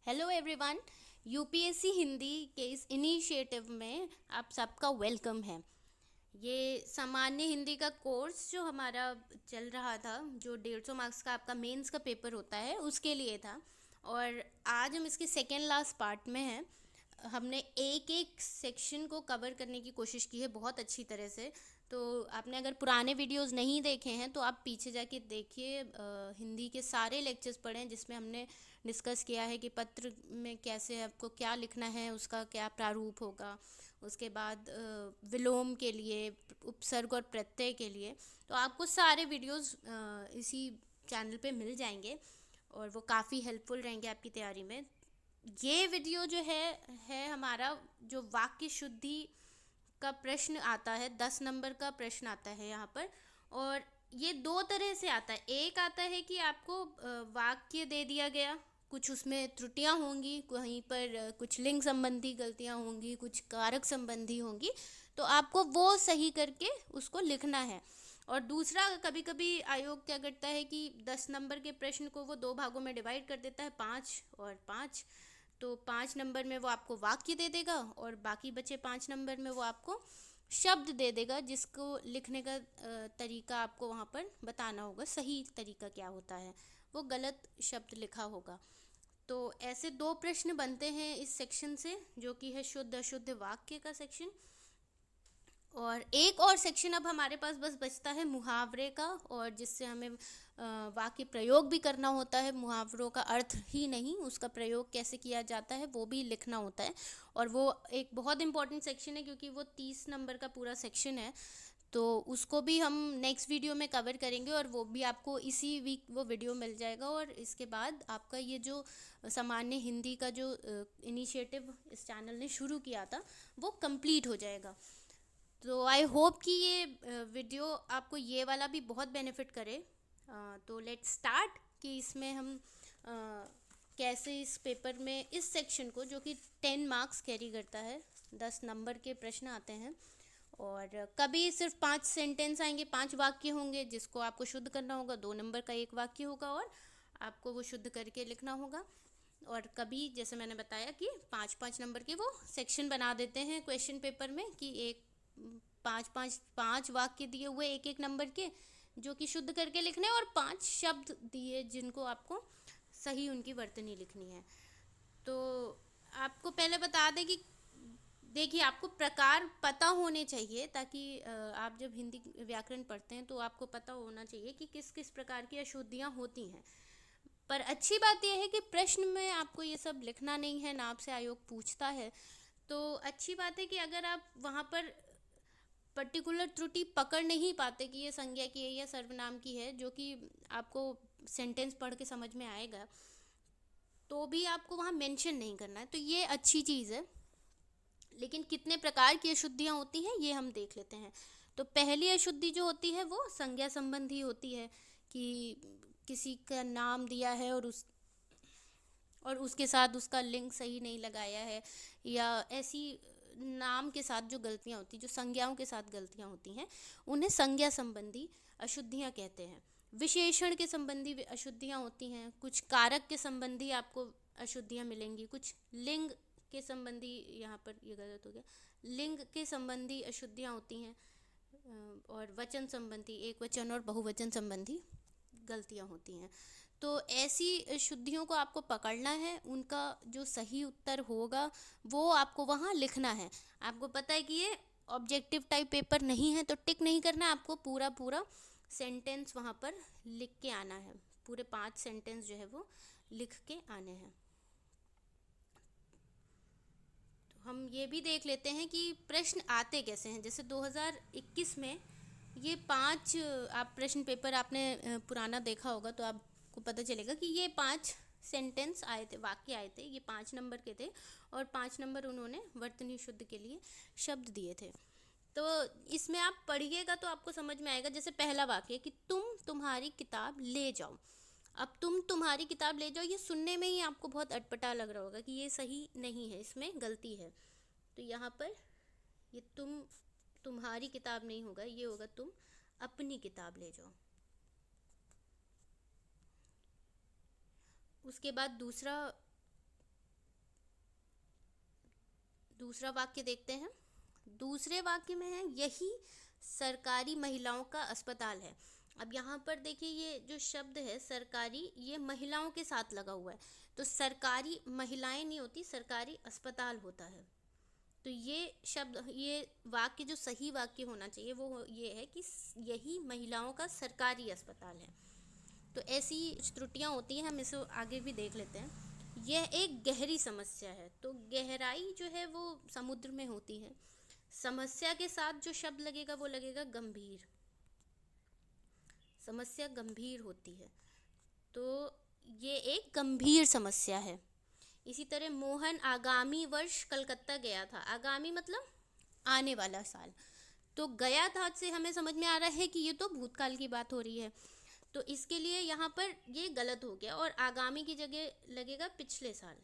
Hello everyone. UPSC Hindi के इस initiative में आप सबका वेलकम है। ये सामान्य हिंदी का कोर्स जो हमारा चल रहा था, जो 150 मार्क्स का आपका मेंस का पेपर होता है, उसके लिए था। और आज हम इसके सेकेंड लास्ट पार्ट में हैं। हमने एक एक सेक्शन को कवर करने की कोशिश की है बहुत अच्छी तरह से। तो आपने अगर पुराने वीडियोस नहीं देखे हैं तो आप पीछे जाके देखिए। हिंदी के सारे लेक्चर्स पढ़े हैं जिसमें हमने डिस्कस किया है कि पत्र में कैसे आपको क्या लिखना है, उसका क्या प्रारूप होगा। उसके बाद विलोम के लिए, उपसर्ग और प्रत्यय के लिए। तो आपको सारे वीडियोस इसी चैनल पे मिल जाएंगे और वो काफ़ी हेल्पफुल रहेंगे आपकी तैयारी में। ये वीडियो जो है हमारा जो वाक्य शुद्धि का प्रश्न आता है, 10 नंबर का प्रश्न आता है यहाँ पर। और ये दो तरह से आता है। एक आता है कि आपको वाक्य दे दिया गया, कुछ उसमें त्रुटियां होंगी, कहीं पर कुछ लिंग संबंधी गलतियां होंगी, कुछ कारक संबंधी होंगी, तो आपको वो सही करके उसको लिखना है। और दूसरा, कभी कभी आयोग क्या करता है कि 10 नंबर के प्रश्न को वो दो भागों में डिवाइड कर देता है, 5 और 5। तो 5 नंबर में वो आपको वाक्य दे देगा और बाकी बचे 5 नंबर में वो आपको शब्द दे देगा, जिसको लिखने का तरीका आपको वहाँ पर बताना होगा। सही तरीका क्या होता है, वो गलत शब्द लिखा होगा। तो ऐसे दो प्रश्न बनते हैं इस सेक्शन से, जो कि है शुद्ध अशुद्ध वाक्य का सेक्शन। और एक और सेक्शन अब हमारे पास बस बचता है मुहावरे का, और जिससे हमें वाक्य प्रयोग भी करना होता है। मुहावरों का अर्थ ही नहीं, उसका प्रयोग कैसे किया जाता है वो भी लिखना होता है। और वो एक बहुत इंपॉर्टेंट सेक्शन है क्योंकि वो 30 नंबर का पूरा सेक्शन है। तो उसको भी हम नेक्स्ट वीडियो में कवर करेंगे और वो भी आपको इसी वीक वो वीडियो मिल जाएगा। और इसके बाद आपका ये जो सामान्य हिंदी का जो इनिशिएटिव इस चैनल ने शुरू किया था वो कंप्लीट हो जाएगा। तो आई होप कि ये वीडियो आपको ये वाला भी बहुत बेनिफिट करे। तो लेट्स स्टार्ट कि इसमें हम कैसे इस पेपर में इस सेक्शन को, जो कि 10 मार्क्स कैरी करता है, 10 नंबर के प्रश्न आते हैं। और कभी सिर्फ 5 सेंटेंस आएंगे, 5 वाक्य होंगे जिसको आपको शुद्ध करना होगा। 2 नंबर का एक वाक्य होगा और आपको वो शुद्ध करके लिखना होगा। और कभी जैसे मैंने बताया कि 5 5 नंबर के वो सेक्शन बना देते हैं क्वेश्चन पेपर में, कि एक 5 5 5 वाक्य दिए हुए एक एक नंबर के, जो कि शुद्ध करके लिखने हैं, और 5 शब्द दिए जिनको आपको सही उनकी वर्तनी लिखनी है। तो आपको पहले बता दें कि देखिए, आपको प्रकार पता होने चाहिए, ताकि आप जब हिंदी व्याकरण पढ़ते हैं तो आपको पता होना चाहिए कि किस किस प्रकार की अशुद्धियाँ होती हैं। पर अच्छी बात यह है कि प्रश्न में आपको ये सब लिखना नहीं है, ना आपसे आयोग पूछता है। तो अच्छी बात है कि अगर आप वहाँ पर पर्टिकुलर त्रुटि पकड़ नहीं पाते कि ये संज्ञा की है या सर्वनाम की है, जो कि आपको सेंटेंस पढ़ के समझ में आएगा, तो भी आपको वहाँ मेंशन नहीं करना है। तो ये अच्छी चीज़ है। लेकिन कितने प्रकार की अशुद्धियाँ होती हैं ये हम देख लेते हैं। तो पहली अशुद्धि जो होती है वो संज्ञा संबंधी होती है, कि किसी का नाम दिया है और उसके साथ उसका लिंक सही नहीं लगाया है, या ऐसी नाम के साथ जो गलतियाँ होती, जो संज्ञाओं के साथ गलतियाँ होती हैं, उन्हें संज्ञा संबंधी अशुद्धियाँ कहते हैं। विशेषण के संबंधी अशुद्धियाँ होती हैं, कुछ कारक के संबंधी आपको अशुद्धियाँ मिलेंगी, कुछ लिंग के संबंधी, यहाँ पर ये गलत हो गया, लिंग के संबंधी अशुद्धियाँ होती हैं। और वचन संबंधी, एक वचन और बहुवचन संबंधी गलतियाँ होती हैं। तो ऐसी शुद्धियों को आपको पकड़ना है, उनका जो सही उत्तर होगा वो आपको वहाँ लिखना है। आपको पता है कि ये ऑब्जेक्टिव टाइप पेपर नहीं है, तो टिक नहीं करना है, आपको पूरा पूरा सेंटेंस वहाँ पर लिख के आना है। पूरे 5 सेंटेंस जो है वो लिख के आने हैं। तो हम ये भी देख लेते हैं कि प्रश्न आते कैसे हैं। जैसे 2021 में ये 5, आप प्रश्न पेपर आपने पुराना देखा होगा तो आपको पता चलेगा कि ये 5 सेंटेंस आए थे, वाक्य आए थे, ये 5 नंबर के थे। और 5 नंबर उन्होंने वर्तनी शुद्ध के लिए शब्द दिए थे। तो इसमें आप पढ़िएगा तो आपको समझ में आएगा। जैसे पहला वाक्य कि तुम तुम्हारी किताब ले जाओ। अब तुम तुम्हारी किताब ले जाओ, ये सुनने में ही आपको बहुत अटपटा लग रहा होगा कि ये सही नहीं है, इसमें गलती है। तो यहाँ पर ये तुम तुम्हारी किताब नहीं होगा, ये होगा तुम अपनी किताब ले जाओ। उसके बाद दूसरा दूसरा वाक्य देखते हैं। दूसरे वाक्य में है यही सरकारी महिलाओं का अस्पताल है। अब यहाँ पर देखिए ये जो शब्द है सरकारी, ये महिलाओं के साथ लगा हुआ है, तो सरकारी महिलाएं नहीं होती, सरकारी अस्पताल होता है। तो ये शब्द, ये वाक्य जो सही वाक्य होना चाहिए वो ये है कि यही महिलाओं का सरकारी अस्पताल है। तो ऐसी त्रुटियां होती हैं, हम इसे आगे भी देख लेते हैं। यह एक गहरी समस्या है, तो गहराई जो है वो समुद्र में होती है। समस्या के साथ जो शब्द लगेगा वो लगेगा गंभीर, समस्या गंभीर होती है, तो ये एक गंभीर समस्या है। इसी तरह मोहन आगामी वर्ष कलकत्ता गया था। आगामी मतलब आने वाला साल, तो गया था से हमें समझ में आ रहा है कि ये तो भूतकाल की बात हो रही है, तो इसके लिए यहाँ पर ये गलत हो गया और आगामी की जगह लगेगा पिछले साल।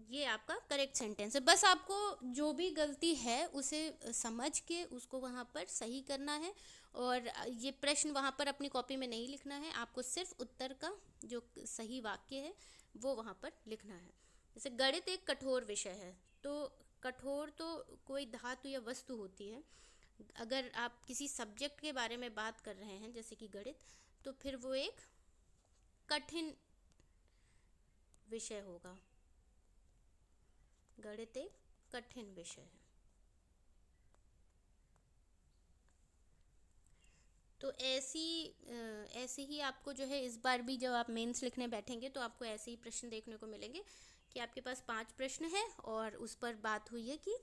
ये आपका करेक्ट सेंटेंस है। बस आपको जो भी गलती है उसे समझ के उसको वहाँ पर सही करना है, और ये प्रश्न वहाँ पर अपनी कॉपी में नहीं लिखना है, आपको सिर्फ उत्तर का जो सही वाक्य है वो वहाँ पर लिखना है। जैसे गणित एक कठोर विषय है, तो कठोर तो कोई धातु या वस्तु होती है। अगर आप किसी सब्जेक्ट के बारे में बात कर रहे हैं जैसे कि गणित, तो फिर वो एक कठिन विषय होगा। गणित एक कठिन विषय है। तो ऐसे ही आपको जो है इस बार भी जब आप मेंस लिखने बैठेंगे तो आपको ऐसे ही प्रश्न देखने को मिलेंगे कि आपके पास 5 प्रश्न है और उस पर बात हुई है कि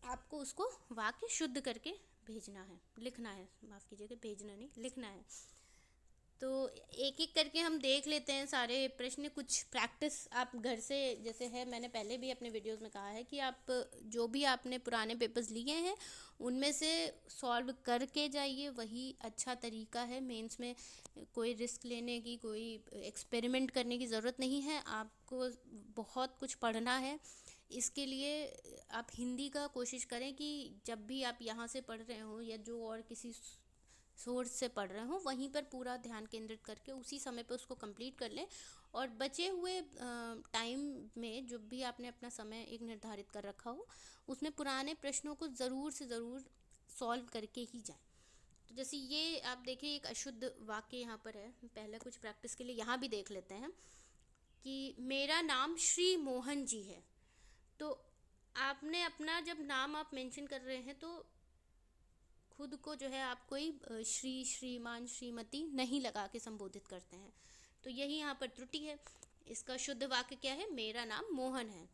आपको उसको वाक्य शुद्ध करके भेजना है, लिखना है, माफ़ कीजिएगा, भेजना नहीं, लिखना है। तो एक एक करके हम देख लेते हैं सारे प्रश्न। कुछ प्रैक्टिस आप घर से, जैसे है मैंने पहले भी अपने वीडियोस में कहा है कि आप जो भी आपने पुराने पेपर्स लिए हैं उनमें से सॉल्व करके जाइए, वही अच्छा तरीका है। मेंस में कोई रिस्क लेने की, कोई एक्सपेरिमेंट करने की ज़रूरत नहीं है, आपको बहुत कुछ पढ़ना है। इसके लिए आप हिंदी का कोशिश करें कि जब भी आप यहाँ से पढ़ रहे हो या जो और किसी सोर्स से पढ़ रहे हो वहीं पर पूरा ध्यान केंद्रित करके उसी समय पर उसको कंप्लीट कर लें, और बचे हुए टाइम में जब भी आपने अपना समय एक निर्धारित कर रखा हो उसमें पुराने प्रश्नों को ज़रूर से ज़रूर सॉल्व करके ही जाएं। तो जैसे ये आप देखिए एक अशुद्ध वाक्य यहाँ पर है, पहले कुछ प्रैक्टिस के लिए यहाँ भी देख लेते हैं कि मेरा नाम श्री मोहन जी है। तो आपने अपना जब नाम आप मेंशन कर रहे हैं तो खुद को जो है आप कोई श्री, श्रीमान, श्रीमती नहीं लगा के संबोधित करते हैं, तो यही यहाँ पर त्रुटि है। इसका शुद्ध वाक्य क्या है? मेरा नाम मोहन है।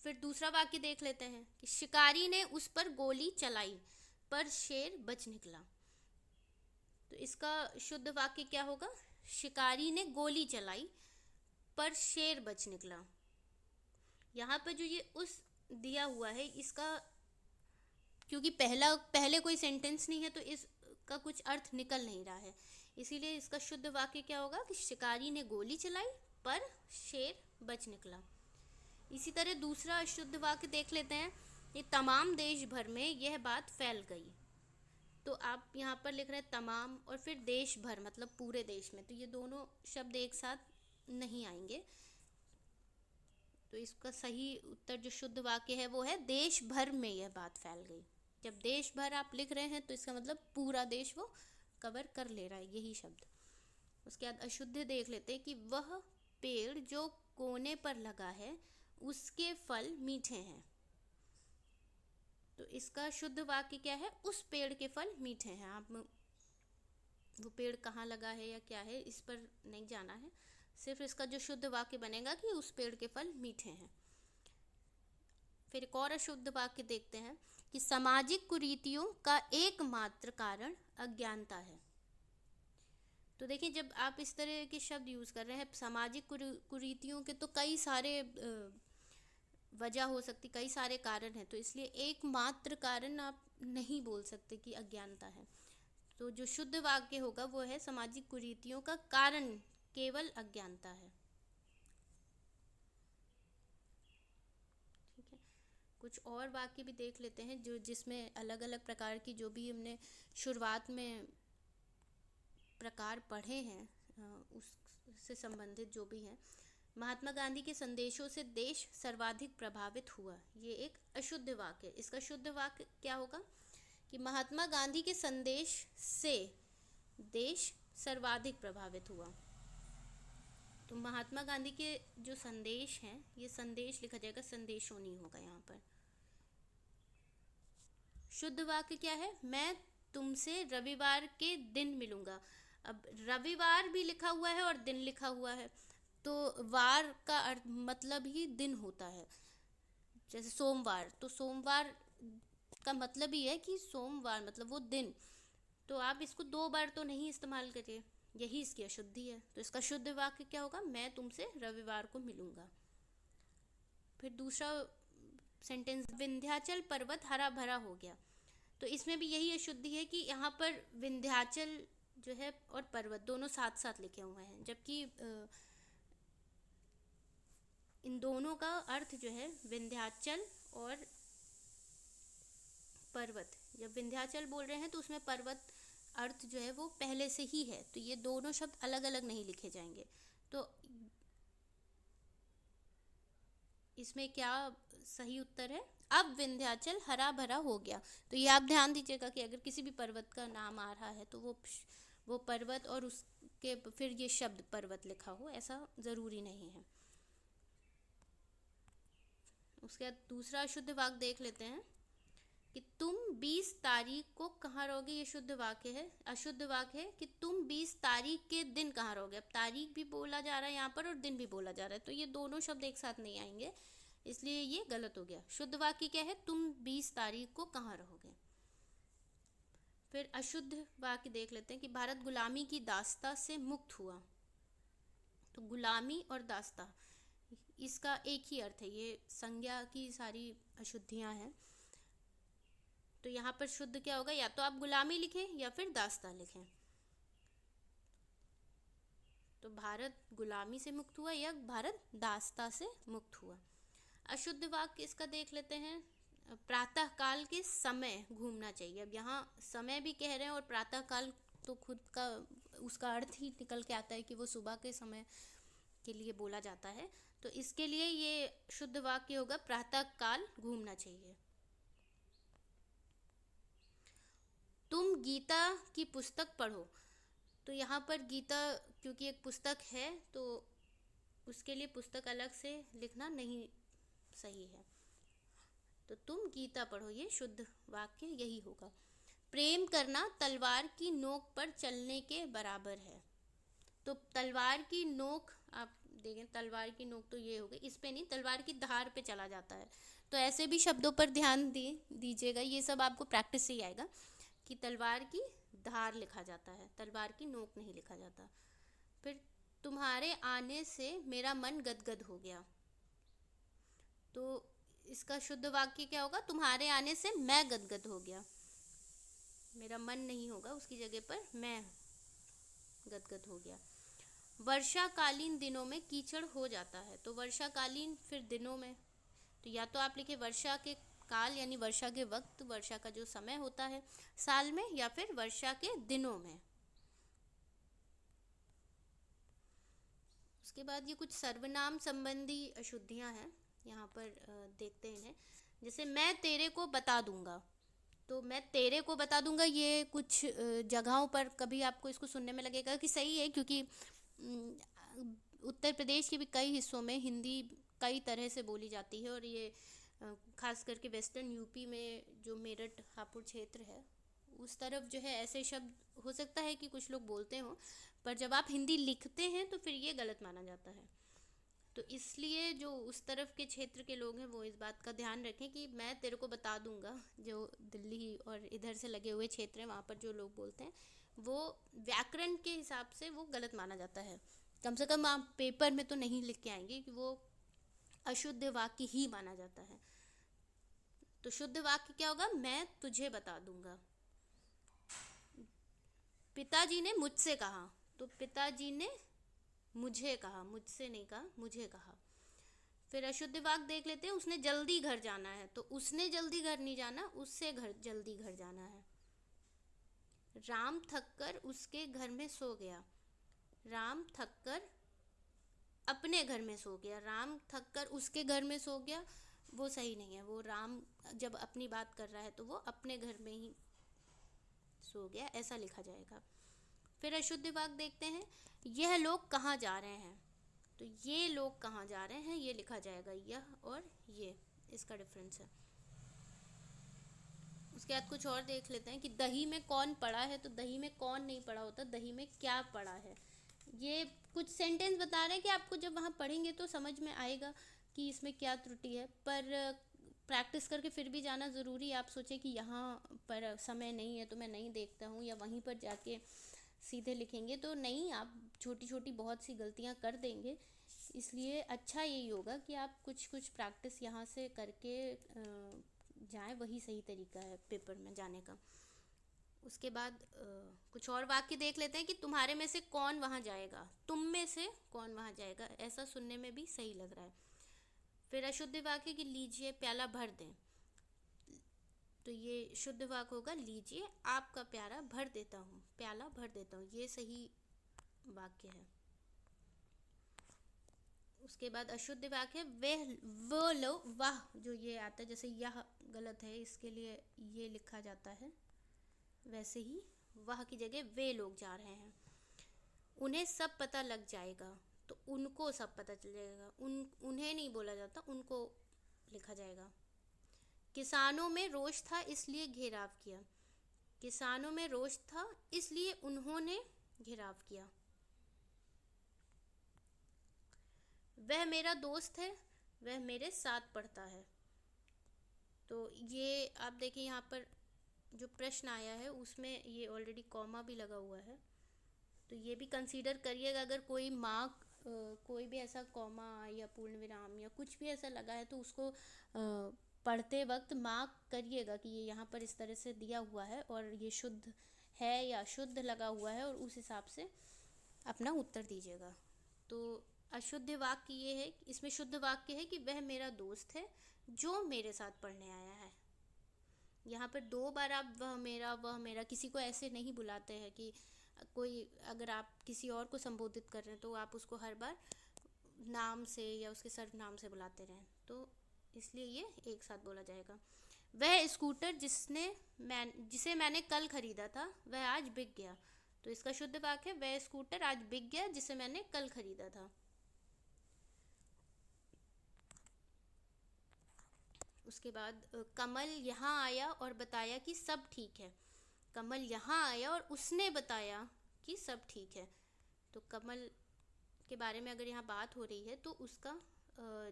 फिर दूसरा वाक्य देख लेते हैं कि शिकारी ने उस पर गोली चलाई पर शेर बच निकला। तो इसका शुद्ध वाक्य क्या होगा? शिकारी ने गोली चलाई पर शेर बच निकला। यहाँ पर जो ये उस दिया हुआ है इसका, क्योंकि पहले कोई सेंटेंस नहीं है तो इसका कुछ अर्थ निकल नहीं रहा है, इसीलिए इसका शुद्ध वाक्य क्या होगा कि शिकारी ने गोली चलाई पर शेर बच निकला। इसी तरह दूसरा शुद्ध वाक्य देख लेते हैं कि तमाम देश भर में यह बात फैल गई। तो आप यहाँ पर लिख रहे हैं तमाम और फिर देश भर मतलब पूरे देश में, तो ये दोनों शब्द एक साथ नहीं आएंगे। तो इसका सही उत्तर जो शुद्ध वाक्य है वो है देश भर में यह बात फैल गई। जब देश भर आप लिख रहे हैं तो इसका मतलब पूरा देश वो कवर कर ले रहा है, यही शब्द। उसके बाद अशुद्ध देख लेते हैं कि वह पेड़ जो कोने पर लगा है उसके फल मीठे हैं। तो इसका शुद्ध वाक्य क्या है? उस पेड़ के फल मीठे हैं। आप वो पेड़ कहाँ लगा है या क्या है इस पर नहीं जाना है, सिर्फ इसका जो शुद्ध वाक्य बनेगा कि उस पेड़ के फल मीठे हैं। फिर एक और अशुद्ध वाक्य देखते हैं कि सामाजिक कुरीतियों का एकमात्र कारण अज्ञानता है। तो देखिए जब आप इस तरह के शब्द यूज़ कर रहे हैं, सामाजिक कुरीतियों के तो कई सारे वजह हो सकती, कई सारे कारण हैं, तो इसलिए एकमात्र कारण आप नहीं बोल सकते कि अज्ञानता है। तो जो शुद्ध वाक्य होगा वो है सामाजिक कुरीतियों का कारण केवल अज्ञानता है। ठीक है, कुछ और वाक्य भी देख लेते हैं जो जिसमें अलग अलग प्रकार की, जो भी हमने शुरुआत में प्रकार पढ़े हैं उससे संबंधित जो भी है। महात्मा गांधी के संदेशों से देश सर्वाधिक प्रभावित हुआ, ये एक अशुद्ध वाक्य है। इसका शुद्ध वाक्य क्या होगा कि महात्मा गांधी के संदेश से देश सर्वाधिक प्रभावित हुआ। तो महात्मा गांधी के जो संदेश हैं, ये संदेश लिखा जाएगा, संदेशों नहीं होगा यहाँ पर। शुद्ध वाक्य क्या है, मैं तुमसे रविवार के दिन मिलूंगा। अब रविवार भी लिखा हुआ है और दिन लिखा हुआ है, तो वार का अर्थ मतलब ही दिन होता है। जैसे सोमवार, तो सोमवार का मतलब ही है कि सोमवार मतलब वो दिन, तो आप इसको दो बार तो नहीं इस्तेमाल करिए, यही इसकी अशुद्धि है। तो इसका शुद्ध वाक्य क्या होगा, मैं तुमसे रविवार को मिलूंगा। फिर दूसरा सेंटेंस, विंध्याचल पर्वत हरा भरा हो गया। तो इसमें भी यही अशुद्धि है कि यहाँ पर विंध्याचल जो है और पर्वत दोनों साथ साथ लिखे हुए हैं, जबकि इन दोनों का अर्थ जो है विंध्याचल और पर्वत, जब विंध्याचल बोल रहे हैं तो उसमें पर्वत अर्थ जो है वो पहले से ही है, तो ये दोनों शब्द अलग अलग नहीं लिखे जाएंगे। तो इसमें क्या सही उत्तर है, अब विंध्याचल हरा भरा हो गया। तो ये आप ध्यान दीजिएगा कि अगर किसी भी पर्वत का नाम आ रहा है तो वो पर्वत और उसके फिर ये शब्द पर्वत लिखा हो, ऐसा ज़रूरी नहीं है। उसके बाद दूसरा शुद्ध वाक्य देख लेते हैं कि तुम 20 तारीख को कहाँ रहोगे, ये शुद्ध वाक्य है। अशुद्ध वाक्य है कि तुम 20 तारीख के दिन कहाँ रहोगे। अब तारीख भी बोला जा रहा है यहाँ पर और दिन भी बोला जा रहा है, तो ये दोनों शब्द एक साथ नहीं आएंगे, इसलिए ये गलत हो गया। शुद्ध वाक्य क्या है, तुम 20 तारीख को कहाँ रहोगे। फिर अशुद्ध वाक्य देख लेते हैं कि भारत गुलामी की दास्ता से मुक्त हुआ। तो गुलामी और दास्ता इसका एक ही अर्थ है, ये संज्ञा की सारी अशुद्धियाँ हैं। तो यहाँ पर शुद्ध क्या होगा, या तो आप गुलामी लिखें या फिर दास्ता लिखें। तो भारत गुलामी से मुक्त हुआ या भारत दास्ता से मुक्त हुआ। अशुद्ध वाक्य इसका देख लेते हैं, प्रातः काल के समय घूमना चाहिए। अब यहाँ समय भी कह रहे हैं और प्रातः काल तो खुद का उसका अर्थ ही निकल के आता है कि वो सुबह के समय के लिए बोला जाता है, तो इसके लिए ये शुद्ध वाक्य होगा प्रातः काल घूमना चाहिए। तुम गीता की पुस्तक पढ़ो। तो यहाँ पर गीता क्योंकि एक पुस्तक है तो उसके लिए पुस्तक अलग से लिखना नहीं सही है, तो तुम गीता पढ़ो, ये शुद्ध वाक्य यही होगा। प्रेम करना तलवार की नोक पर चलने के बराबर है। तो तलवार की नोक आप देखें, तलवार की नोक तो ये हो गई, इस पे नहीं, तलवार की धार पे चला जाता है। तो ऐसे भी शब्दों पर ध्यान दीजिएगा, ये सब आपको प्रैक्टिस से ही आएगा कि तलवार की धार लिखा जाता है, तलवार की नोक नहीं लिखा जाता। फिर तुम्हारे आने से मेरा मन गदगद हो गया। तो इसका शुद्ध वाक्य क्या होगा, तुम्हारे आने से मैं गदगद हो गया। मेरा मन नहीं होगा, उसकी जगह पर मैं गदगद हो गया। वर्षाकालीन दिनों में कीचड़ हो जाता है। तो वर्षाकालीन फिर दिनों में, तो या तो आप लिखे वर्षा के काल यानी वर्षा के वक्त, वर्षा का जो समय होता है साल में, या फिर वर्षा के दिनों में। उसके बाद ये कुछ सर्वनाम संबंधी अशुद्धियां हैं, यहाँ पर देखते हैं। जैसे मैं तेरे को बता दूंगा, तो मैं तेरे को बता दूंगा, ये कुछ जगहों पर कभी आपको इसको सुनने में लगेगा कि सही है, क्योंकि उत्तर प्रदेश के भी कई हिस्सों में हिंदी कई तरह से बोली जाती है, और ये खास करके वेस्टर्न यूपी में जो मेरठ हापुड़ क्षेत्र है उस तरफ जो है ऐसे शब्द हो सकता है कि कुछ लोग बोलते हों, पर जब आप हिंदी लिखते हैं तो फिर ये गलत माना जाता है। तो इसलिए जो उस तरफ के क्षेत्र के लोग हैं वो इस बात का ध्यान रखें कि मैं तेरे को बता दूंगा, जो दिल्ली और इधर से लगे हुए क्षेत्र हैं वहाँ पर जो लोग बोलते हैं वो व्याकरण के हिसाब से वो गलत माना जाता है। कम से कम आप पेपर में तो नहीं लिख के आएंगे कि वो अशुद्ध वाक्य ही माना जाता है। तो शुद्ध वाक्य क्या होगा, मैं तुझे बता दूंगा। पिताजी ने मुझसे कहा। तो पिताजी ने मुझे कहा, मुझसे नहीं कहा, मुझे कहा। फिर अशुद्ध वाक्य देख लेते हैं, उसने जल्दी घर जाना है। तो उसने जल्दी घर नहीं जाना, उससे जल्दी घर जाना है। राम थक कर उसके घर में सो गया। राम थक कर अपने घर में सो गया, राम थक कर उसके घर में सो गया, वो सही नहीं है। वो राम जब अपनी बात कर रहा है तो वो अपने घर में ही सो गया, ऐसा लिखा जाएगा। फिर अशुद्ध वाक्य देखते हैं। यह लोग कहाँ जा रहे हैं, तो ये लोग कहाँ जा रहे हैं ये लिखा जाएगा, यह और ये, इसका डिफरेंस है। उसके बाद कुछ और देख लेते हैं कि दही में कौन पड़ा है, तो दही में कौन नहीं पड़ा होता, दही में क्या पड़ा है। ये कुछ सेंटेंस बता रहे हैं कि आपको जब वहाँ पढ़ेंगे तो समझ में आएगा कि इसमें क्या त्रुटि है, पर प्रैक्टिस करके फिर भी जाना ज़रूरी है। आप सोचें कि यहाँ पर समय नहीं है तो मैं नहीं देखता हूँ, या वहीं पर जाके सीधे लिखेंगे तो नहीं, आप छोटी छोटी बहुत सी गलतियाँ कर देंगे। इसलिए अच्छा यही होगा कि आप कुछ कुछ प्रैक्टिस यहाँ से करके जाएं, वही सही तरीका है पेपर में जाने का। उसके बाद कुछ और वाक्य देख लेते हैं कि तुम्हारे में से कौन वहाँ जाएगा, तुम में से कौन वहाँ जाएगा, ऐसा सुनने में भी सही लग रहा है। फिर अशुद्ध वाक्य कि लीजिए प्याला भर दें, तो ये शुद्ध वाक्य होगा लीजिए आपका प्याला भर देता हूँ, प्याला भर देता हूँ, ये सही वाक्य है। उसके बाद अशुद्ध वाक्य वह वो लोग, वाह जो ये आता है, जैसे यह गलत है इसके लिए ये लिखा जाता है, वैसे ही वह की जगह वे लोग जा रहे हैं। उन्हें सब पता लग जाएगा, तो उनको सब पता चल जाएगा, उन्हें नहीं बोला जाता, उनको लिखा जाएगा। किसानों में रोष था इसलिए घेराव किया, किसानों में रोष था इसलिए उन्होंने घेराव किया। वह मेरा दोस्त है, वह मेरे साथ पढ़ता है, तो ये आप देखिए यहाँ पर जो प्रश्न आया है उसमें ये ऑलरेडी कॉमा भी लगा हुआ है, तो ये भी कंसीडर करिएगा। अगर कोई मार्क कोई भी ऐसा कॉमा या पूर्ण विराम या कुछ भी ऐसा लगा है तो उसको पढ़ते वक्त मार्क करिएगा कि ये यहाँ पर इस तरह से दिया हुआ है और ये शुद्ध है या अशुद्ध लगा हुआ है, और उस हिसाब से अपना उत्तर दीजिएगा। तो अशुद्ध वाक्य ये है, इसमें शुद्ध वाक्य है कि वह मेरा दोस्त है जो मेरे साथ पढ़ने आया है। यहाँ पर 2 बार आप वह मेरा किसी को ऐसे नहीं बुलाते हैं कि कोई, अगर आप किसी और को संबोधित कर रहे हैं तो आप उसको हर बार नाम से या उसके सर्वनाम से बुलाते रहें, तो इसलिए ये एक साथ बोला जाएगा। वह स्कूटर जिसे मैंने कल खरीदा था वह आज बिक गया, तो इसका शुद्ध वाक्य है वह स्कूटर आज बिक गया जिसे मैंने कल खरीदा था। उसके बाद कमल यहाँ आया और बताया कि सब ठीक है, कमल यहाँ आया और उसने बताया कि सब ठीक है। तो कमल के बारे में अगर यहाँ बात हो रही है तो उसका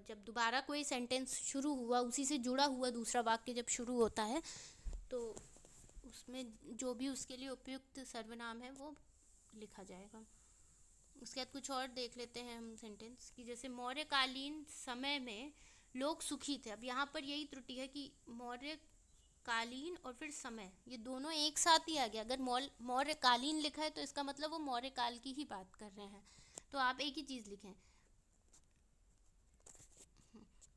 जब दोबारा कोई सेंटेंस शुरू हुआ, उसी से जुड़ा हुआ दूसरा वाक्य जब शुरू होता है तो उसमें जो भी उसके लिए उपयुक्त सर्वनाम है वो लिखा जाएगा। उसके बाद कुछ और देख लेते हैं हम सेंटेंस कि जैसे मौर्यकालीन समय में लोग सुखी थे। अब यहाँ पर यही त्रुटि है कि मौर्यकालीन और फिर समय ये दोनों एक साथ ही आ गया। अगर मौर्यकालीन लिखा है तो इसका मतलब वो मौर्यकाल की ही बात कर रहे हैं, तो आप एक ही चीज़ लिखें,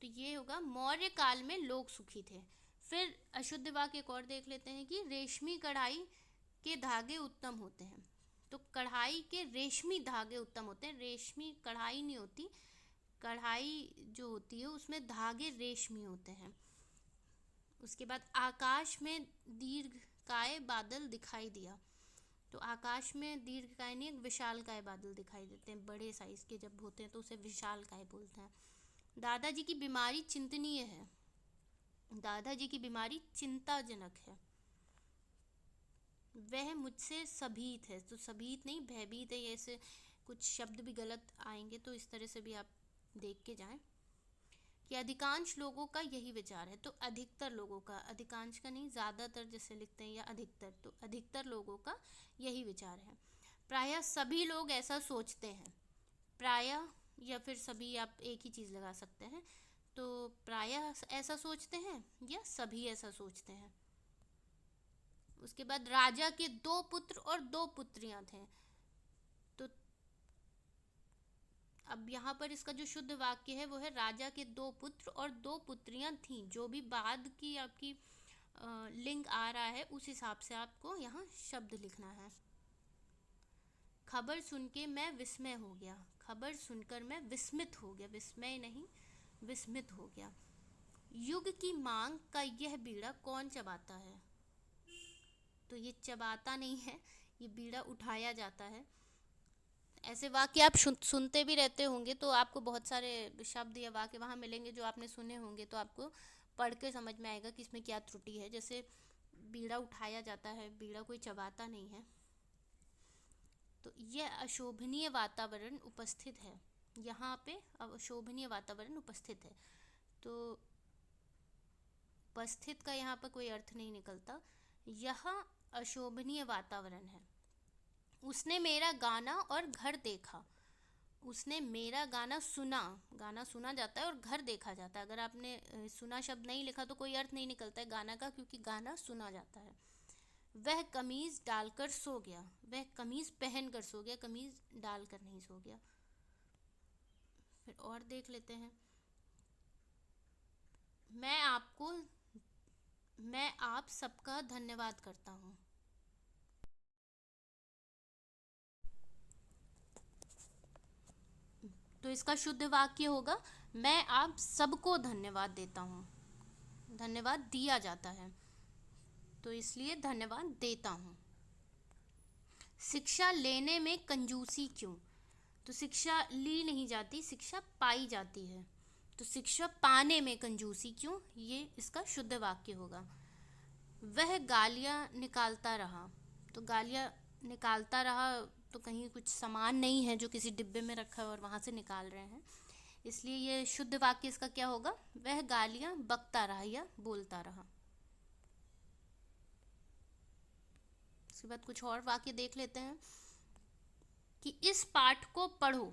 तो ये होगा मौर्य काल में लोग सुखी थे। फिर अशुद्ध वाक्य एक और देख लेते हैं कि रेशमी कढ़ाई के धागे उत्तम होते हैं, तो कढ़ाई के रेशमी धागे उत्तम होते हैं, रेशमी कढ़ाई नहीं होती, कढ़ाई जो होती है उसमें धागे रेशमी होते हैं। उसके बाद आकाश में दीर्घकाय बादल दिखाई दिया, तो आकाश में दीर्घकाय नहीं, एक विशालकाय बादल दिखाई देते हैं, बड़े साइज के जब होते हैं तो उसे विशालकाय बोलते हैं। दादाजी की बीमारी चिंतनीय है, दादाजी की बीमारी चिंताजनक है। वह मुझसे सभीत है, तो सभीत नहीं भयभीत है, ऐसे कुछ शब्द भी गलत आएंगे तो इस तरह से भी आप देख के जाएं। कि अधिकांश लोगों का यही विचार है, तो अधिकतर लोगों का, अधिकांश का नहीं, ज़्यादातर जैसे लिखते हैं या अधिकतर, तो अधिकतर लोगों का यही विचार है। प्रायः सभी लोग ऐसा सोचते हैं, प्रायः या फिर सभी आप एक ही चीज़ लगा सकते हैं, तो प्रायः ऐसा सोचते हैं या सभी ऐसा सोचते हैं। उसके बाद राजा के 2 पुत्र और 2 पुत्रियां थे, तो अब यहाँ पर इसका जो शुद्ध वाक्य है वो है राजा के 2 पुत्र और 2 पुत्रियां थीं। जो भी बाद की आपकी लिंग आ रहा है उस हिसाब से आपको यहाँ शब्द लिखना है। खबर सुन के मैं विस्मय हो गया, खबर सुनकर मैं विस्मित हो गया, विस्मय नहीं विस्मित हो गया। युग की मांग का यह बीड़ा कौन चबाता है? तो ये चबाता नहीं है, ये बीड़ा उठाया जाता है। ऐसे वाक्य आप सुनते भी रहते होंगे, तो आपको बहुत सारे शब्द या वाक्य वहाँ मिलेंगे जो आपने सुने होंगे, तो आपको पढ़ के समझ में आएगा कि इसमें क्या त्रुटि है। जैसे बीड़ा उठाया जाता है, बीड़ा कोई चबाता नहीं है। तो यह अशोभनीय वातावरण उपस्थित है, यहाँ पे अशोभनीय वातावरण उपस्थित है। तो उपस्थित का यहाँ पर कोई अर्थ नहीं निकलता, यह अशोभनीय वातावरण है। उसने मेरा गाना और घर देखा, उसने मेरा गाना सुना, गाना सुना जाता है और घर देखा जाता है। अगर आपने सुना शब्द नहीं लिखा तो कोई अर्थ नहीं निकलता है गाना का, क्योंकि गाना सुना जाता है। वह कमीज डालकर सो गया, वह कमीज पहन कर सो गया, कमीज डालकर नहीं सो गया। फिर और देख लेते हैं। मैं आप सबका धन्यवाद करता हूँ। तो इसका शुद्ध वाक्य होगा, मैं आप सबको धन्यवाद देता हूँ। धन्यवाद दिया जाता है, तो इसलिए धन्यवाद देता हूँ। शिक्षा लेने में कंजूसी क्यों? तो शिक्षा ली नहीं जाती, शिक्षा पाई जाती है। तो शिक्षा पाने में कंजूसी क्यों, ये इसका शुद्ध वाक्य होगा। वह गालियाँ निकालता रहा, तो गालियाँ निकालता रहा तो कहीं कुछ सामान नहीं है जो किसी डिब्बे में रखा है और वहाँ से निकाल रहे हैं, इसलिए ये शुद्ध वाक्य इसका क्या होगा, वह गालियाँ बकता रहा या बोलता रहा। उसके बाद कुछ और वाक्य देख लेते हैं कि इस पाठ को पढ़ो।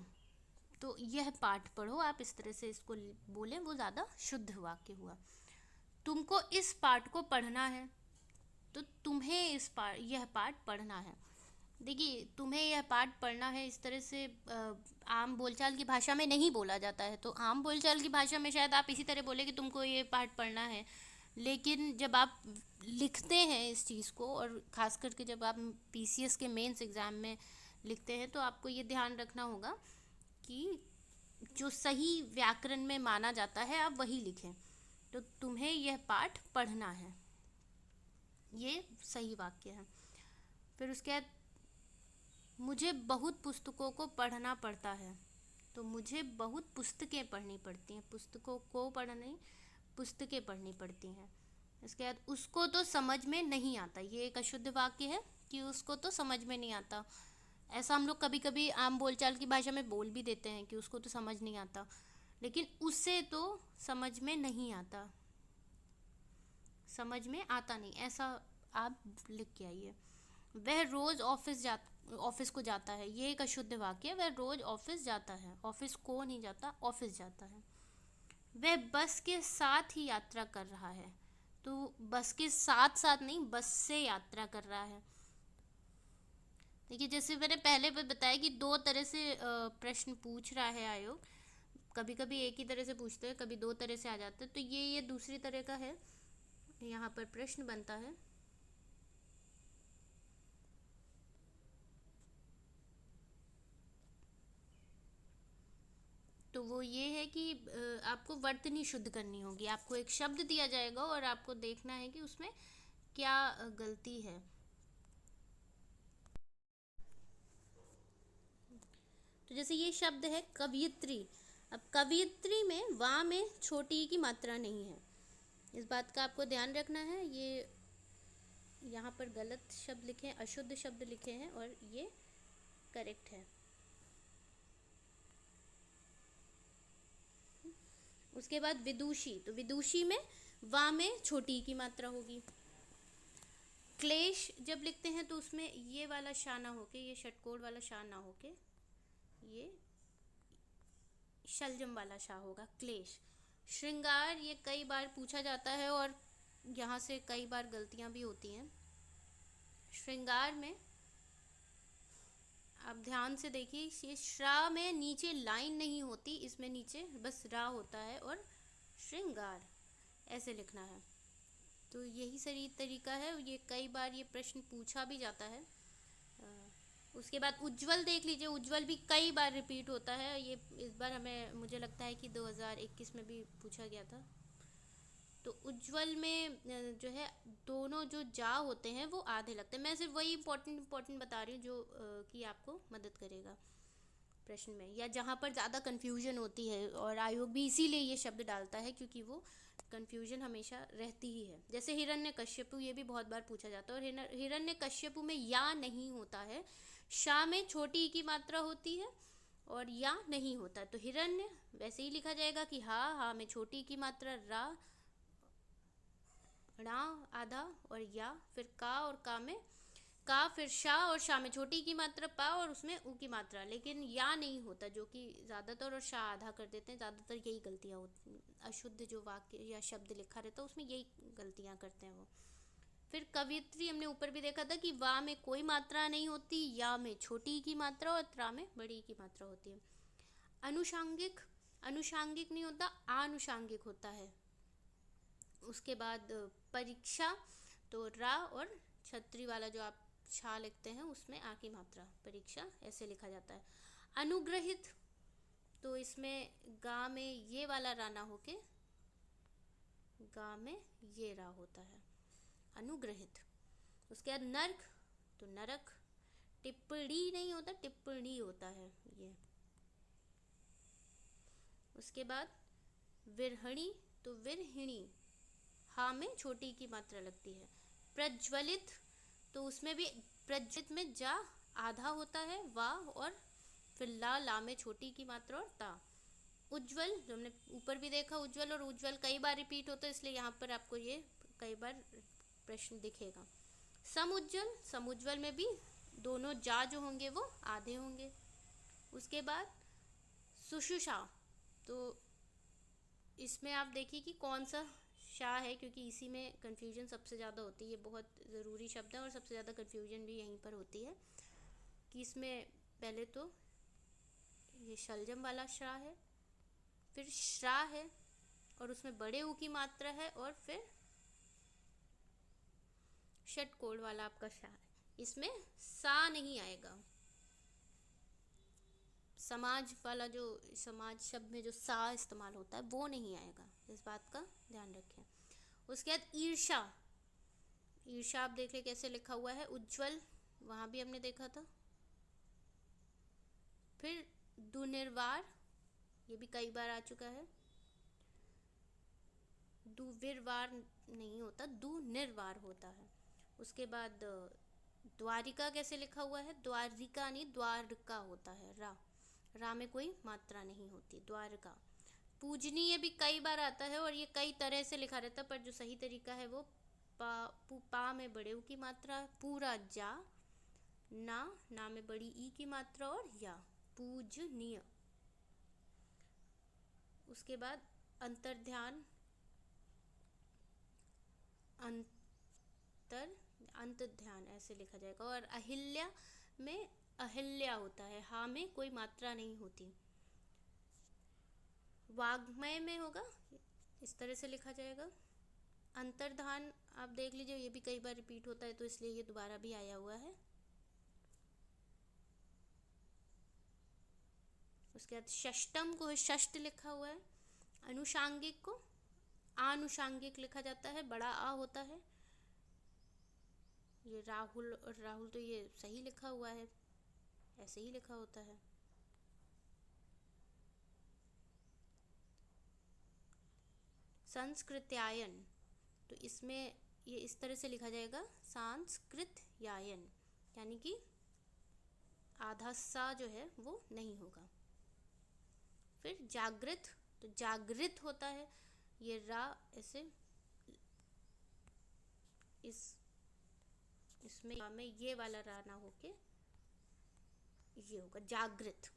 तो यह पाठ पढ़ो, आप इस तरह से इसको बोलें, वो ज़्यादा शुद्ध वाक्य हुआ। तुमको इस पाठ को पढ़ना है, तो तुम्हें यह पाठ पढ़ना है। देखिए, तुम्हें यह पाठ पढ़ना है इस तरह से आम बोलचाल की भाषा में नहीं बोला जाता है। तो आम बोलचाल की भाषा में शायद आप इसी तरह बोले कि तुमको ये पाठ पढ़ना है, लेकिन जब आप लिखते हैं इस चीज़ को, और ख़ास करके जब आप पीसीएस के मेंस एग्ज़ाम में लिखते हैं, तो आपको ये ध्यान रखना होगा कि जो सही व्याकरण में माना जाता है आप वही लिखें। तो तुम्हें यह पाठ पढ़ना है, ये सही वाक्य है। फिर उसके बाद मुझे बहुत पुस्तकों को पढ़ना पड़ता है, तो मुझे बहुत पुस्तकें पढ़नी पड़ती हैं, पुस्तकों को पढ़ना नहीं, पुस्तकें पढ़नी पड़ती हैं। इसके बाद उसको तो समझ में नहीं आता, ये एक अशुद्ध वाक्य है कि उसको तो समझ में नहीं आता। ऐसा हम लोग कभी कभी आम बोलचाल की भाषा में बोल भी देते हैं कि उसको तो समझ नहीं आता, लेकिन उसे तो समझ में नहीं आता, समझ में आता नहीं, ऐसा आप लिख के आइए। वह रोज़ ऑफिस को जाता है, ये एक अशुद्ध वाक्य है। वह रोज़ ऑफिस जाता है, ऑफिस को नहीं जाता, ऑफिस जाता है। वह बस के साथ ही यात्रा कर रहा है, तो बस के साथ साथ नहीं, बस से यात्रा कर रहा है। देखिए, जैसे मैंने पहले भी बताया कि दो तरह से प्रश्न पूछ रहा है आयोग, कभी कभी एक ही तरह से पूछते हैं, कभी दो तरह से आ जाते हैं। तो ये दूसरी तरह का है, यहाँ पर प्रश्न बनता है। तो वो ये है कि आपको वर्तनी शुद्ध करनी होगी। आपको एक शब्द दिया जाएगा और आपको देखना है कि उसमें क्या गलती है। तो जैसे ये शब्द है कवयित्री, अब कवयित्री में वा में छोटी ई की मात्रा नहीं है, इस बात का आपको ध्यान रखना है। ये यहाँ पर गलत शब्द लिखे हैं, अशुद्ध शब्द लिखे हैं, और ये करेक्ट है। उसके बाद विदुषी, तो विदुषी में वा में छोटी की मात्रा होगी। क्लेश जब लिखते हैं तो उसमें ये वाला शा ना होके, ये षटकोण वाला शा ना होके, ये शलजम वाला शा होगा, क्लेश। श्रृंगार, ये कई बार पूछा जाता है और यहाँ से कई बार गलतियाँ भी होती हैं। श्रृंगार में आप ध्यान से देखिए, ये श्रा में नीचे लाइन नहीं होती, इसमें नीचे बस रा होता है, और श्रृंगार ऐसे लिखना है। तो यही सही तरीका है। ये कई बार ये प्रश्न पूछा भी जाता है, उसके बाद उज्ज्वल देख लीजिए, उज्ज्वल भी कई बार रिपीट होता है। ये इस बार हमें मुझे लगता है कि 2021 में भी पूछा गया था। तो उज्ज्वल में जो है दोनों जो जा होते हैं वो आधे लगते हैं। मैं सिर्फ वही इम्पोर्टेंट इम्पोर्टेंट बता रही हूँ जो कि आपको मदद करेगा प्रश्न में, या जहाँ पर ज़्यादा कन्फ्यूजन होती है। और आयोग भी इसीलिए ये शब्द डालता है क्योंकि वो कन्फ्यूजन हमेशा रहती ही है। जैसे हिरण्यकश्यपु, ये भी बहुत बार पूछा जाता है। और हिरण्यकश्यपु में या नहीं होता है, शा में छोटी ई की मात्रा होती है और या नहीं होता। तो हिरण्य वैसे ही लिखा जाएगा कि हा में छोटी ई की मात्रा, रा णा आधा, और या फिर का और का में का, फिर शा और शा में छोटी की मात्रा पा और उसमें ऊ की मात्रा। लेकिन या नहीं होता, जो कि ज़्यादातर, और शा आधा कर देते हैं ज़्यादातर। यही गलतियाँ होती, अशुद्ध जो वाक्य या शब्द लिखा रहता है उसमें यही गलतियाँ करते हैं वो। फिर कवियत्री हमने ऊपर भी देखा था कि वा में कोई मात्रा नहीं होती, या में छोटी की मात्रा और त्रा में बड़ी की मात्रा होती है। अनुषांगिक, अनुषांगिक नहीं होता, आनुषांगिक होता है। उसके बाद परीक्षा, तो रा और छतरी वाला जो आप छा लिखते हैं उसमें आ की मात्रा, परीक्षा ऐसे लिखा जाता है। अनुग्रहित, तो इसमें गा में ये वाला राना होके गा में ये रा होता है, अनुग्रहित। उसके बाद नर्क, तो नरक। टिप्पणी नहीं होता, टिप्पणी होता है ये। उसके बाद विरहणी, तो विरहिणी, हा में छोटी की मात्रा लगती है। प्रज्वलित, तो उसमें भी प्रज्वलित में जा आधा होता है, वा और फिर ला में छोटी की मात्रा और ता। उज्ज्वल, जो हमने ऊपर भी देखा, उज्ज्वल और उज्ज्वल कई बार रिपीट होता है, इसलिए यहाँ पर आपको ये कई बार प्रश्न दिखेगा। समुज्ज्वल, समुज्ज्वल में भी दोनों जा जो होंगे वो आधे होंगे। उसके बाद सुषुषा, तो इसमें आप देखिए कि कौन सा शाह है, क्योंकि इसी में कन्फ्यूजन सबसे ज़्यादा होती है। ये बहुत ज़रूरी शब्द है और सबसे ज़्यादा कन्फ्यूजन भी यहीं पर होती है कि इसमें पहले तो ये शलजम वाला शाह है, फिर श्रा है और उसमें बड़े ऊ की मात्रा है, और फिर षटकोण वाला आपका शाह है। इसमें सा नहीं आएगा। समाज वाला जो समाज शब्द में जो सा इस्तेमाल होता है वो नहीं आएगा, इस बात का ध्यान रखें। उसके बाद ईर्षा, ईर्षा आप देख ले कैसे लिखा हुआ है। उज्ज्वल, वहाँ भी हमने देखा था। फिर दुनिर्वार, ये भी कई बार आ चुका है। दुविर्वार नहीं होता, दुनिर्वार होता है। उसके बाद द्वारिका कैसे लिखा हुआ है, द्वारिका नहीं द्वारका होता है, रा में कोई मात्रा नहीं होती, द्वारका। पूजनीय भी कई बार आता है और ये कई तरह से लिखा रहता है, पर जो सही तरीका है वो पा में बड़े ऊ की मात्रा, पूरा जा, ना में बड़ी ई की मात्रा और या, पूजनीय। उसके बाद अंतर्ध्यान, अंत ध्यान ऐसे लिखा जाएगा। और अहिल्या में अहिल्या होता है, हा में कोई मात्रा नहीं होती। वाग्मय में होगा, इस तरह से लिखा जाएगा। अंतर्धान आप देख लीजिए, ये भी कई बार रिपीट होता है तो इसलिए ये दोबारा भी आया हुआ है। उसके बाद षष्टम को षष्ट लिखा हुआ है। अनुषांगिक को आनुषांगिक लिखा जाता है, बड़ा आ होता है। ये राहुल और राहुल तो ये सही लिखा हुआ है, ऐसे ही लिखा होता है। संस्कृत्यायन, तो इसमें ये इस तरह से लिखा जाएगा, सांस्कृत्यायन, यानी कि आधा सा जो है वो नहीं होगा। फिर जागृत, तो जागृत होता है, ये रा ऐसे इसमें में ये वाला रा ना होके ये होगा, जागृत।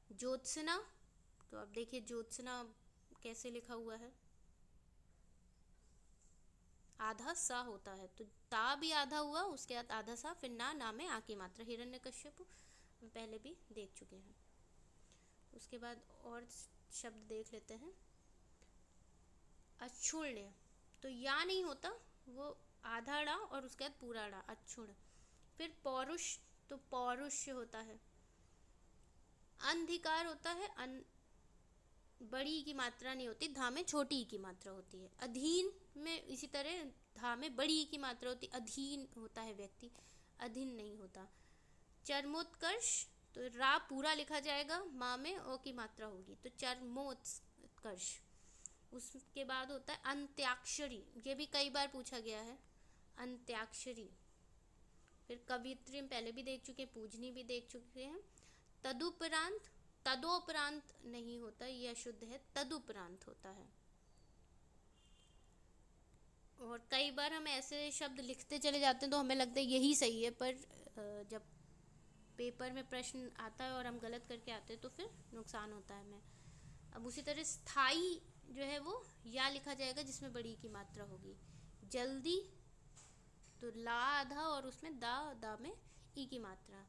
ज्योत्सना, तो अब देखिए ज्योत्सना कैसे लिखा हुआ है, आधा सा होता है, तो ता भी आधा हुआ, उसके बाद आधा सा, फिर ना में आ की मात्रा। हिरण्यकश्यप पहले भी देख चुके हैं। उसके बाद और शब्द देख लेते हैं। अच्छुण्य, तो या नहीं होता, वो आधा ड़ा और उसके बाद पूरा ड़ा, अच्छुण। फिर पौरुष, तो पौरुष होता है। अंधिकार होता है, बड़ी की मात्रा नहीं होती, धा में छोटी की मात्रा होती है। अधीन में इसी तरह धा में बड़ी की मात्रा होती, अधीन होता है व्यक्ति, अधीन नहीं होता। चरमोत्कर्ष, तो रा पूरा लिखा जाएगा, माँ में ओ की मात्रा होगी, तो चरमोत्कर्ष। उसके बाद होता है अंत्याक्षरी, ये भी कई बार पूछा गया है, अंत्याक्षरी। फिर कवित्री पहले भी देख चुके हैं, पूजनी भी देख चुके हैं। तदुपरांत, तदोपरांत नहीं होता, यह अशुद्ध है, तदुपरांत होता है। और कई बार हम ऐसे शब्द लिखते चले जाते हैं तो हमें लगता है यही सही है, पर जब पेपर में प्रश्न आता है और हम गलत करके आते हैं तो फिर नुकसान होता है हमें। अब उसी तरह स्थाई जो है वो या लिखा जाएगा जिसमें बड़ी की मात्रा होगी। जल्दी, तो ला आधा और उसमें दा में ई की मात्रा।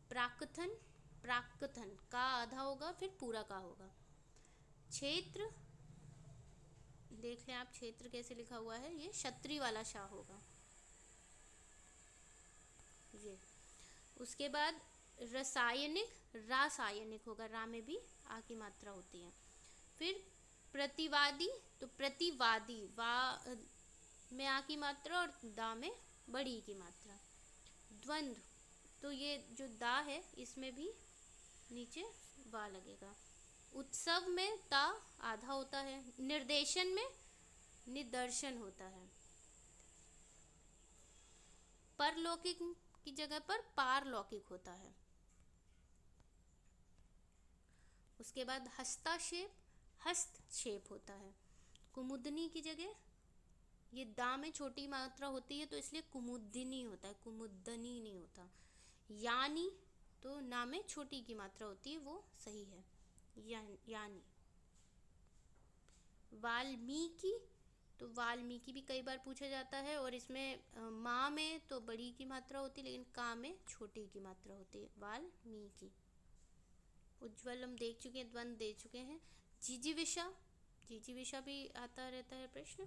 प्राकथन, प्राकथन का आधा होगा फिर पूरा का होगा। क्षेत्र, देख लें आप क्षेत्र कैसे लिखा हुआ है, ये क्षत्रिय वाला शाह होगा ये। उसके बाद रासायनिक, रासायनिक होगा, रा में भी आ की मात्रा होती है। फिर प्रतिवादी, तो प्रतिवादी वा में आ की मात्रा और दा में बड़ी की मात्रा। द्वंद्व, तो ये जो दा है इसमें भी नीचे वा लगेगा। उत्सव में ता आधा होता है। निर्देशन में निदर्शन होता है। परलौकिक की जगह पर पारलौकिक होता है। उसके बाद हस्ताक्षेप, हस्तक्षेप होता है। कुमुदनी की जगह ये दा में छोटी मात्रा होती है तो इसलिए कुमुदिनी होता है, कुमुदनी नहीं होता। यानी, तो ना में छोटी की मात्रा होती है, वो सही है, यानी। वाल्मीकि, तो वाल्मीकि भी कई बार पूछा जाता है और इसमें माँ में तो बड़ी की मात्रा होती है लेकिन का में छोटी की मात्रा होती है, वाल्मीकि। उज्ज्वल हम देख चुके हैं, द्वंद्व दे चुके हैं। जिजीविषा, जिजीविषा भी आता रहता है प्रश्न,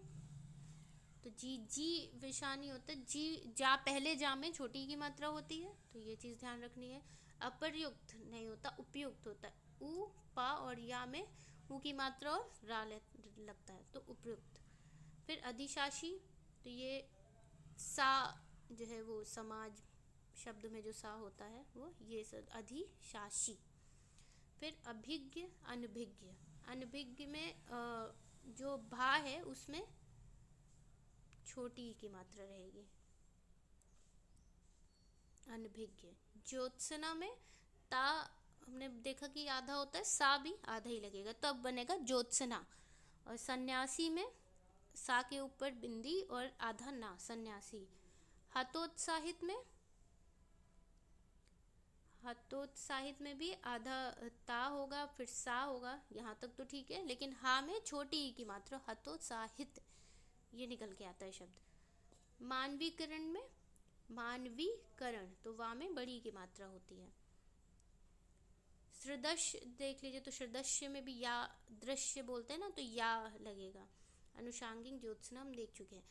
तो जी विषा नहीं होता, जी जा पहले जा में छोटी की मात्रा होती है, तो ये चीज़ ध्यान रखनी है। अप्रयुक्त नहीं होता, उपयुक्त होता है, उ पा और या में ऊ की मात्रा और रा लगता है, तो उपयुक्त। फिर अधिशासी, तो ये सा जो है वो समाज शब्द में जो सा होता है वो ये सब अधिशासी। फिर अभिज्ञ, अनभिज्ञ, अनभिज्ञ में जो भा है उसमें छोटी की मात्रा रहेगी, अनभिज्ञ। ज्योत्सना में ता हमने देखा कि आधा होता है, सा भी आधा ही लगेगा, तो अब बनेगा ज्योत्सना। और सन्यासी में सा के ऊपर बिंदी और आधा ना, सन्यासी। हतोत्साहित में, हतोत्साहित में भी आधा ता होगा फिर सा होगा, यहाँ तक तो ठीक है, लेकिन हा में छोटी की मात्रा, हतोत्साहित ये निकल के आता है शब्द। मानवीकरण में, मानवीकरण तो वा में बड़ी की मात्रा होती है। सृदश्य देख लीजिए, तो सृदश्य में भी या दृश्य बोलते हैं ना, तो या लगेगा। अनुषांगिक, ज्योत्सना हम देख चुके हैं।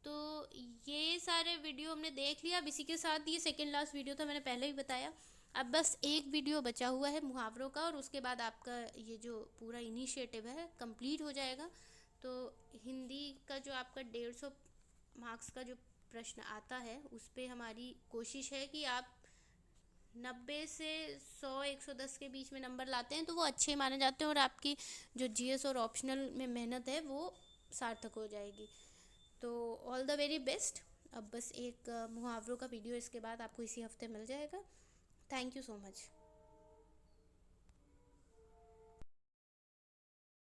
तो ये सारे वीडियो हमने देख लिया। अब इसी के साथ ये सेकेंड लास्ट वीडियो था, मैंने पहले भी बताया। अब बस एक वीडियो बचा हुआ है मुहावरों का, और उसके बाद आपका ये जो पूरा इनिशिएटिव है कंप्लीट हो जाएगा। तो हिंदी का जो आपका 150 मार्क्स का जो प्रश्न आता है उस पर हमारी कोशिश है कि आप 90 से 100-110 के बीच में नंबर लाते हैं तो वो अच्छे माने जाते हैं, और आपकी जो जीएस और ऑप्शनल में मेहनत है वो सार्थक हो जाएगी। तो ऑल द वेरी बेस्ट। अब बस एक मुहावरों का वीडियो इसके बाद आपको इसी हफ्ते मिल जाएगा। Thank you so much.